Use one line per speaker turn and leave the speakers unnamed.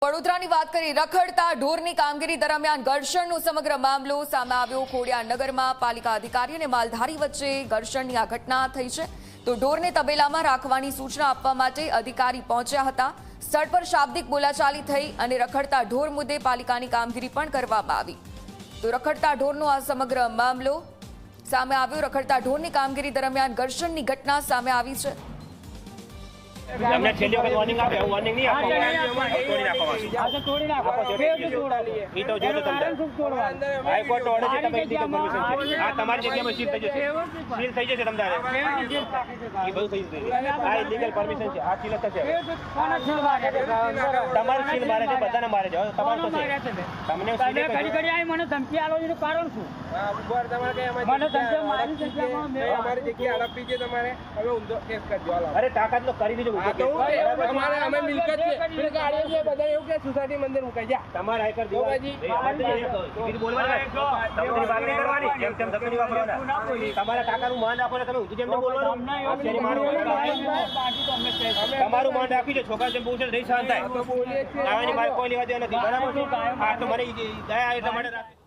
વડોદરાની વાત કરી રખડતા ઢોરની કામગીરી દરમિયાન ઘર્ષણનો સમગ્ર મામલો સામે આવ્યો। ખોડિયાર નગરમાં પાલિકા અધિકારી અને માલધારી વચ્ચે ઘર્ષણની આ ઘટના થઈ છે। તો ઢોરને તબેલામાં રાખવાની સૂચના આપવા માટે અધિકારી પહોંચ્યા હતા। સ્થળ પર શાબ્દિક બોલાચાલી થઈ અને રખડતા ઢોર મુદ્દે પાલિકાની કામગીરી પણ કરવામાં આવી। તો રખડતા ઢોરનો આ સમગ્ર મામલો સામે આવ્યો। રખડતા ઢોરની કામગીરી દરમિયાન ઘર્ષણની ઘટના સામે આવી છે।
हमने छेली वक्त वार्निंग आप वार्निंग नहीं आपको तोड़ी नाखो अच्छा तोड़ी नाखो ये तो जो तमदार हाई कोर्ट ऑर्डर છે તમે લીગલ પરમિશન છે આ તમારી જગ્યામાં સીલ થઈ જશે સીલ થઈ જશે તમદાર એ બધું થઈ જશે આ લીગલ પરમિશન છે આ સીલ થશે કોના સીલ મારે તમારું સીલ મારે છે બધાને મારે છે તમારું થશે તમને સીલ ઘડી ઘડી આવી મને ધમકી આલો એનું કારણ શું ઉપર તમારે કઈ મને ધમકી મારી જગ્યામાં મે અમારી જગ્યા હડપી છે તમારે હવે ઊંધો કેસ કરજો અરે તાકાત તો કરી દીજો તમારે અમે મિલકત છે એટલે ગાડીઓ છે બધા એવું કે સોસાયટી મંદિર મુકાઈ જા તમારે આઈ કર દો બાજી કીધું બોલવાનું તમારી વાત નહીં કરવાની જેમ તેમ ધક્કડી વાપરવાના તમારા કાકાનું માન રાખો તમે ઊંધું જેમ બોલવાનું તમારું માન રાખી છે છોકરા જેમ પૂછે નહીં શાંત થાય આવાની મારે કોઈ લેવા દેવા નથી બરાબર છે આ તો મને દયા એટલે માટે